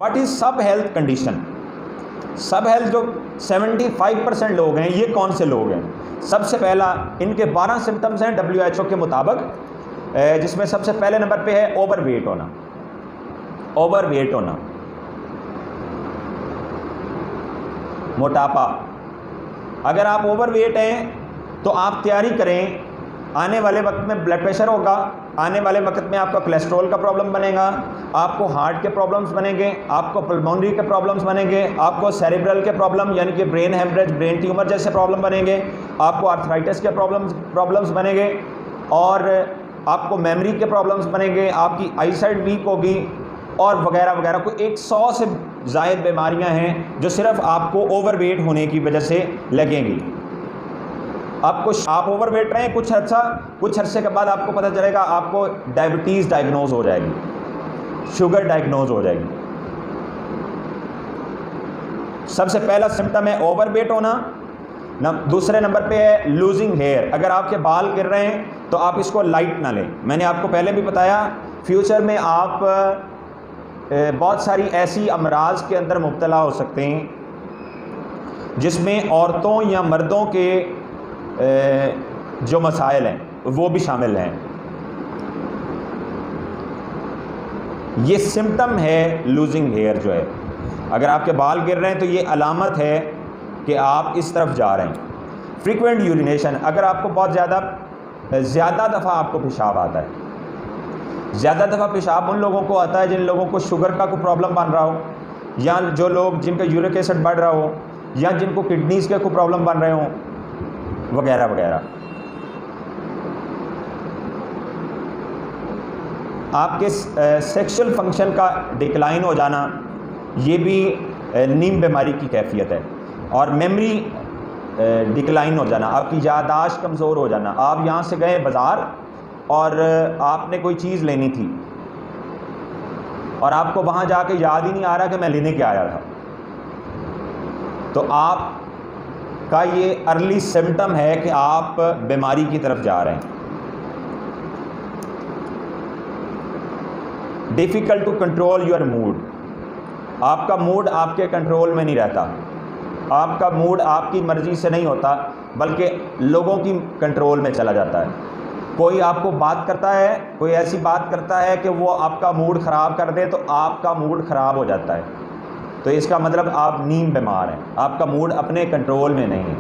What is सब health condition? सब health जो 75% लोग हैं, ये कौन से लोग हैं? सबसे पहला, इनके 12 सिम्टम्स हैं WHO के मुताबिक, जिसमें सबसे पहले नंबर पे है ओवरवेट होना। ओवरवेट होना, मोटापा। अगर आप ओवरवेट हैं तो आप तैयारी करें, आने वाले वक्त में ब्लड प्रेशर होगा, आने वाले वक्त में आपका कोलेस्ट्रॉल का प्रॉब्लम बनेगा, आपको हार्ट के प्रॉब्लम्स बनेंगे, आपको पल्मोनरी के प्रॉब्लम्स बनेंगे, आपको सेरेब्रल के प्रॉब्लम यानी कि ब्रेन हेमरेज, ब्रेन ट्यूमर जैसे प्रॉब्लम बनेंगे, आपको आर्थराइटिस के प्रॉब्लम्स बनेंगे, और आपको मेमोरी के प्रॉब्लम्स बनेंगे, आपकी आईसाइट वीक होगी, और वगैरह वगैरह। कोई 100 से ज़ायद बीमारियां हैं जो सिर्फ आपको ओवरवेट होने की वजह से लगेंगी। आप ओवरवेट रहें कुछ अरसे के बाद आपको पता चलेगा आपको डायबिटीज़ डायग्नोज हो जाएगी, शुगर डायग्नोज हो जाएगी। सबसे पहला सिम्टम है ओवरवेट होना। दूसरे नंबर पे है लूजिंग हेयर। अगर आपके बाल गिर रहे हैं तो आप इसको लाइट ना लें। मैंने आपको पहले भी बताया, फ्यूचर में आप बहुत सारी ऐसी अमराज के अंदर मुब्तला हो सकते हैं जिसमें औरतों या मर्दों के जो मसाइल हैं वो भी शामिल हैं। ये सिम्टम है लूजिंग हेयर जो है। अगर आपके बाल गिर रहे हैं तो ये अलामत है कि आप इस तरफ जा रहे हैं। फ्रीक्वेंट यूरिनेशन, अगर आपको बहुत ज़्यादा दफ़ा आपको पेशाब आता है, ज़्यादा दफ़ा पेशाब उन लोगों को आता है जिन लोगों को शुगर का कोई प्रॉब्लम बन रहा हो, या जो लोग जिनका यूरिक एसिड बढ़ रहा हो, या जिनको किडनीज़ के कोई प्रॉब्लम बन रहे हों, वगैरह वगैरह। आपके सेक्सुअल फंक्शन का डिक्लाइन हो जाना, ये भी नीम बीमारी की कैफियत है। और मेमोरी डिक्लाइन हो जाना, आपकी याददाश्त कमज़ोर हो जाना। आप यहाँ से गए बाज़ार और आपने कोई चीज़ लेनी थी और आपको वहाँ जाके याद ही नहीं आ रहा कि मैं लेने क्या आया था, तो आपका ये अर्ली सिम्टम है कि आप बीमारी की तरफ जा रहे हैं। Difficult to control your mood, आपका मूड आपके कंट्रोल में नहीं रहता। आपका मूड आपकी मर्ज़ी से नहीं होता बल्कि लोगों की कंट्रोल में चला जाता है। कोई आपको बात करता है, कोई ऐसी बात करता है कि वो आपका मूड ख़राब कर दे, तो आपका मूड ख़राब हो जाता है। तो इसका मतलब आप नीम बीमार हैं, आपका मूड अपने कंट्रोल में नहीं है।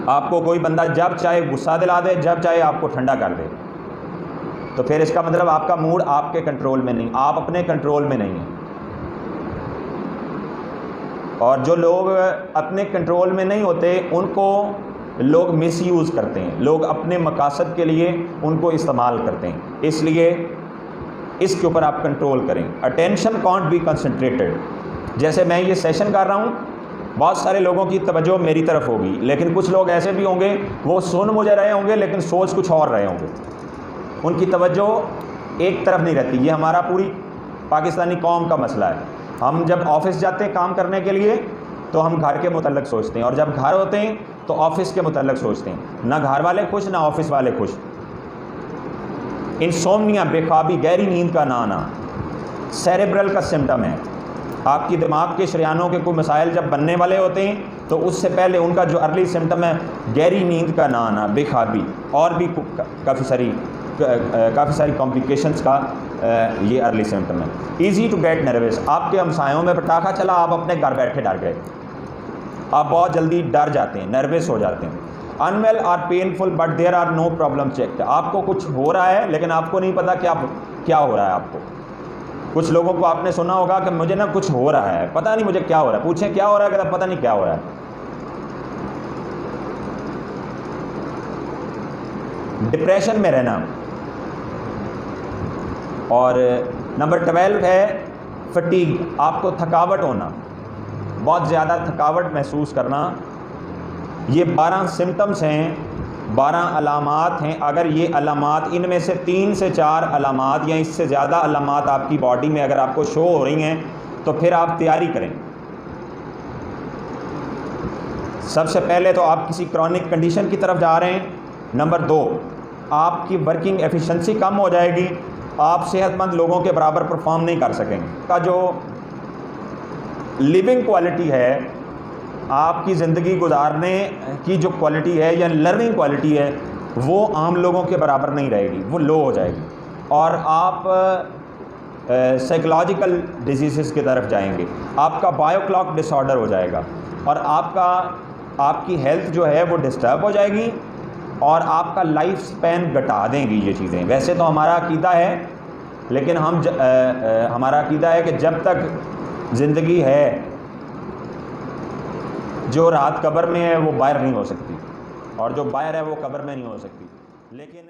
आपको कोई बंदा जब चाहे गुस्सा दिला दे, जब चाहे आपको ठंडा कर दे, तो फिर इसका मतलब आपका मूड आपके कंट्रोल में नहीं, आप अपने कंट्रोल में नहीं हैं। और जो लोग अपने कंट्रोल में नहीं होते उनको लोग मिसयूज़ करते हैं, लोग अपने मकासद के लिए उनको इस्तेमाल करते हैं। इसलिए इसके ऊपर आप कंट्रोल करें। Attention can't be concentrated. जैसे मैं ये सेशन कर रहा हूँ, बहुत सारे लोगों की तवज्जो मेरी तरफ होगी, लेकिन कुछ लोग ऐसे भी होंगे वो सुन मुझे रहे होंगे लेकिन सोच कुछ और रहे होंगे, उनकी तवज्जो एक तरफ नहीं रहती। ये हमारा पूरी पाकिस्तानी कौम का मसला है। हम जब ऑफिस जाते हैं काम करने के लिए तो हम घर के मुतल्लिक सोचते हैं, और जब घर होते हैं तो ऑफिस के मुतल्लिक सोचते हैं। ना घर वाले खुश ना ऑफिस वाले खुश। इंसोम्निया, बेख्वाबी, गहरी नींद का ना आना सेरेब्रल का सिम्टम है। आपकी दिमाग के शरियानों के कोई मसाइल जब बनने वाले होते हैं तो उससे पहले उनका जो अर्ली सिम्टम है गहरी नींद का ना आना, बेख्वाबी, और भी काफ़ी सारी कॉम्प्लिकेशंस का ये अर्ली सिम्टम है। ईजी टू गेट नर्वस, आपके हमसायों में पटाखा चला, आप अपने घर बैठे डर गए, आप बहुत जल्दी डर जाते हैं, नर्वस हो जाते हैं। Unwell are painful but there are no problem check, आपको कुछ हो रहा है लेकिन आपको नहीं पता क्या हो रहा है। आपको कुछ लोगों को आपने सुना होगा कि मुझे ना कुछ हो रहा है, पता नहीं मुझे क्या हो रहा है, पूछें क्या हो रहा है, कहता पता नहीं क्या हो रहा है। डिप्रेशन में रहना। और नंबर 12 है फटीग, आपको थकावट होना, बहुत ज़्यादा थकावट महसूस करना। ये 12 सिम्टम्स हैं, 12 अलामात हैं। अगर ये अलामात, इनमें से 3 से 4 अलामात या इससे ज़्यादा अलामात आपकी बॉडी में अगर आपको शो हो रही हैं तो फिर आप तैयारी करें। सबसे पहले तो आप किसी क्रॉनिक कंडीशन की तरफ जा रहे हैं। नंबर 2, आपकी वर्किंग एफिशिएंसी कम हो जाएगी। आप सेहतमंद लोगों के बराबर परफॉर्म नहीं कर सकेंगे। का जो लिविंग क्वालिटी है, आपकी ज़िंदगी गुजारने की जो क्वालिटी है या लर्निंग क्वालिटी है, वो आम लोगों के बराबर नहीं रहेगी, वो लो हो जाएगी और आप साइकोलॉजिकल डिजीज़ की तरफ जाएंगे। आपका बायो क्लॉक डिसऑर्डर हो जाएगा और आपकी हेल्थ जो है वो डिस्टर्ब हो जाएगी और आपका लाइफ स्पैन घटा देंगी ये चीज़ें। वैसे तो हमारा अकीदा है, लेकिन हमारा अकीदा है कि जब तक ज़िंदगी है, जो रात कब्र में है वो बाहर नहीं हो सकती और जो बाहर है वो कब्र में नहीं हो सकती। लेकिन